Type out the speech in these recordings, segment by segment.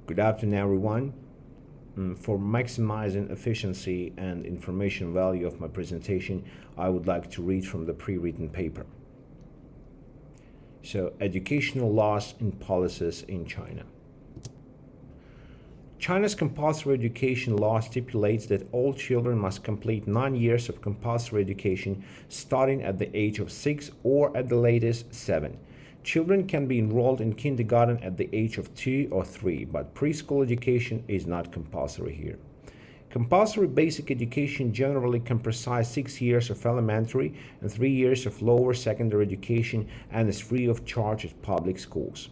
Good afternoon, everyone. For maximizing efficiency and information value of my presentation, I would like to read from the pre-written paper. So, educational laws and policies in China. China's compulsory education law stipulates that all children must complete 9 years of compulsory education starting at the age of 6 or at the latest 7. Children can be enrolled in kindergarten at the age of 2 or 3, but preschool education is not compulsory here. Compulsory basic education generally comprises 6 years of elementary and 3 years of lower secondary education and is free of charge at public schools.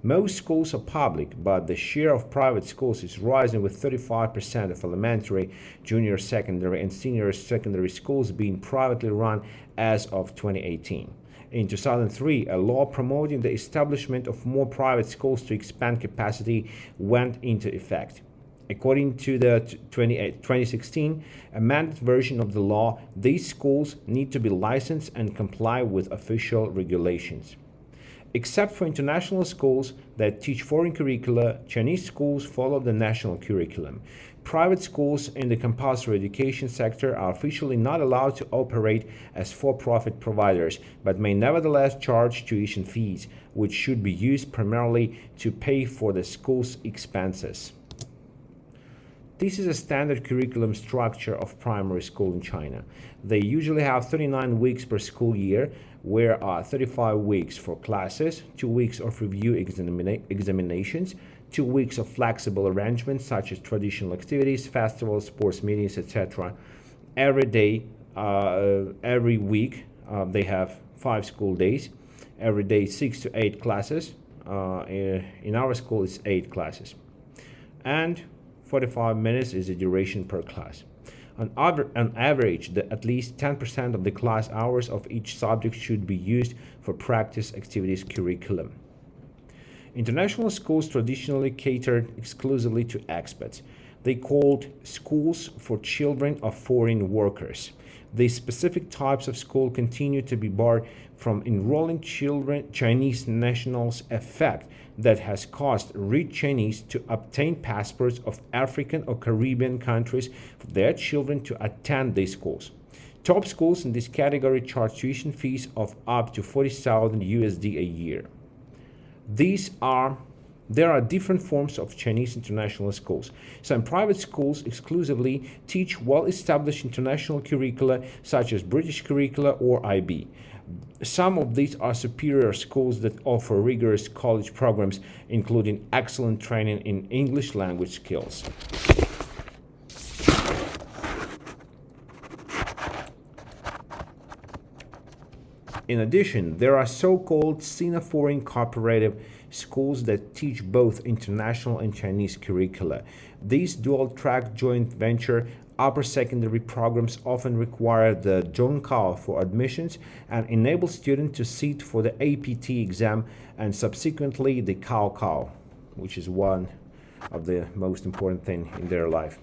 Most schools are public, but the share of private schools is rising, with 35% of elementary, junior secondary, and senior secondary schools being privately run as of 2018. In 2003, a law promoting the establishment of more private schools to expand capacity went into effect. According to the 2016 amended version of the law, these schools need to be licensed and comply with official regulations. Except for international schools that teach foreign curricula, Chinese schools follow the national curriculum. Private schools in the compulsory education sector are officially not allowed to operate as for-profit providers, but may nevertheless charge tuition fees, which should be used primarily to pay for the school's expenses. This is a standard curriculum structure of primary school in China. They usually have 39 weeks per school year, where 35 weeks for classes, 2 weeks of review examinations, 2 weeks of flexible arrangements such as traditional activities, festivals, sports meetings, etc. Every week they have 5 school days. Every day 6 to 8 classes. In our school it's 8 classes. And 45 minutes is the duration per class. On average, at least 10% of the class hours of each subject should be used for practice activities curriculum. International schools traditionally catered exclusively to expats. They called schools for children of foreign workers. These specific types of school continue to be barred from enrolling Chinese nationals, a fact that has caused rich Chinese to obtain passports of African or Caribbean countries for their children to attend these schools. Top schools in this category charge tuition fees of up to 40,000 USD a year. There are different forms of Chinese international schools. Some private schools exclusively teach well-established international curricula such as British curricula or IB. Some of these are superior schools that offer rigorous college programs, including excellent training in English language skills. In addition, there are so-called Sino-Foreign cooperative schools that teach both international and Chinese curricula. These dual-track joint venture upper secondary programs often require the Zhongkao for admissions and enable students to sit for the APT exam and subsequently the Cao, which is one of the most important things in their life.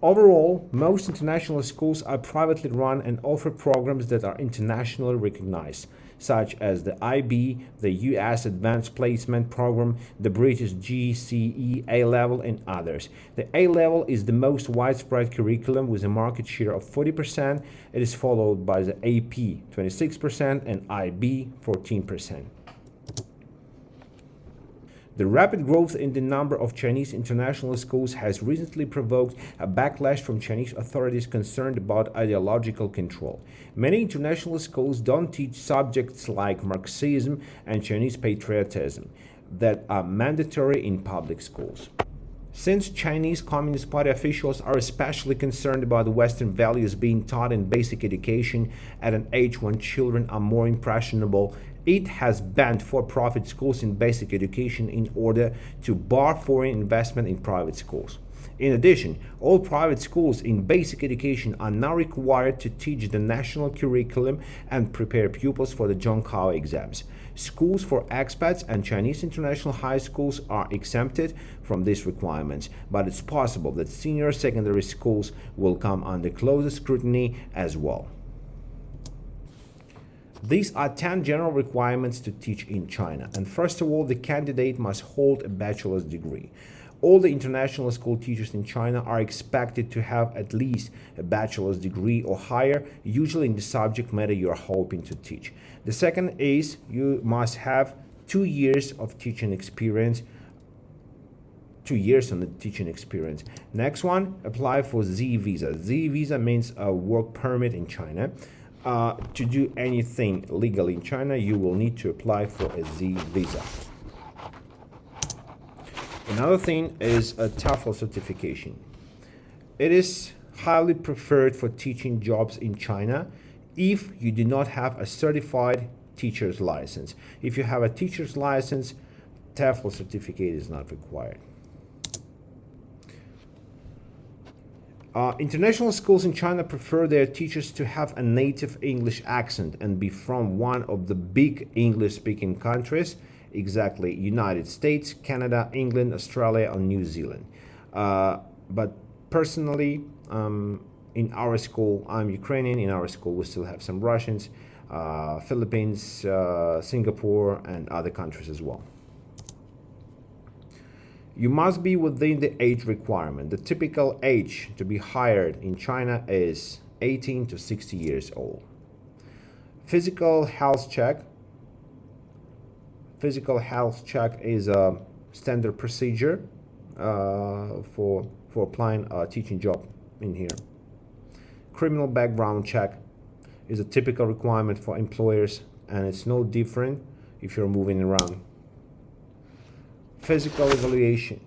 Overall, most international schools are privately run and offer programs that are internationally recognized, such as the IB, the US Advanced Placement Program, the British GCE A-Level, and others. The A-Level is the most widespread curriculum with a market share of 40%. It is followed by the AP, 26%, and IB, 14%. The rapid growth in the number of Chinese international schools has recently provoked a backlash from Chinese authorities concerned about ideological control. Many international schools don't teach subjects like Marxism and Chinese patriotism that are mandatory in public schools. Since Chinese Communist Party officials are especially concerned about the Western values being taught in basic education at an age when children are more impressionable, it has banned for-profit schools in basic education in order to bar foreign investment in private schools. In addition, all private schools in basic education are now required to teach the national curriculum and prepare pupils for the Zhongkao exams. Schools for expats and Chinese international high schools are exempted from these requirements, but it's possible that senior secondary schools will come under closer scrutiny as well. These are 10 general requirements to teach in China. And first of all, the candidate must hold a bachelor's degree. All the international school teachers in China are expected to have at least a bachelor's degree or higher, usually in the subject matter you are hoping to teach. The second is you must have 2 years of teaching experience. 2 years on the teaching experience. Next one, apply for Z visa. Z visa means a work permit in China. To do anything legal in China, you will need to apply for a Z visa. Another thing is a TOEFL certification. It is highly preferred for teaching jobs in China if you do not have a certified teacher's license. If you have a teacher's license, TOEFL certificate is not required. International schools in China prefer their teachers to have a native English accent and be from one of the big English-speaking countries, exactly United States, Canada, England, Australia, or New Zealand. But personally, in our school, I'm Ukrainian, in our school we still have some Russians, Philippines, Singapore, and other countries as well. You must be within the age requirement. The typical age to be hired in China is 18 to 60 years old. Physical health check. Physical health check is a standard procedure for applying a teaching job in here. Criminal background check is a typical requirement for employers, and it's no different if you're moving around. Physical evaluation,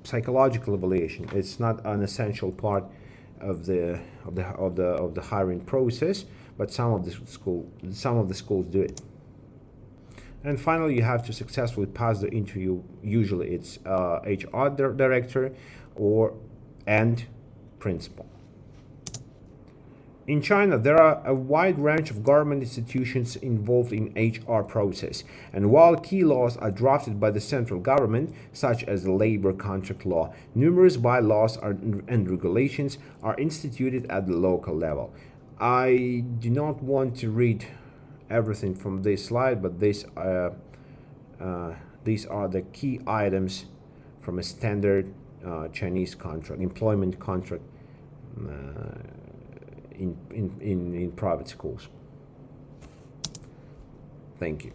psychological evaluation. It's not an essential part of the hiring process, but some of the schools do it. And finally, you have to successfully pass the interview. Usually, it's HR director and principal. In China, there are a wide range of government institutions involved in HR process, and while key laws are drafted by the central government, such as the labor contract law, numerous bylaws and regulations are instituted at the local level. I do not want to read everything from this slide, but these are the key items from a standard Chinese contract, employment contract. In private schools. Thank you.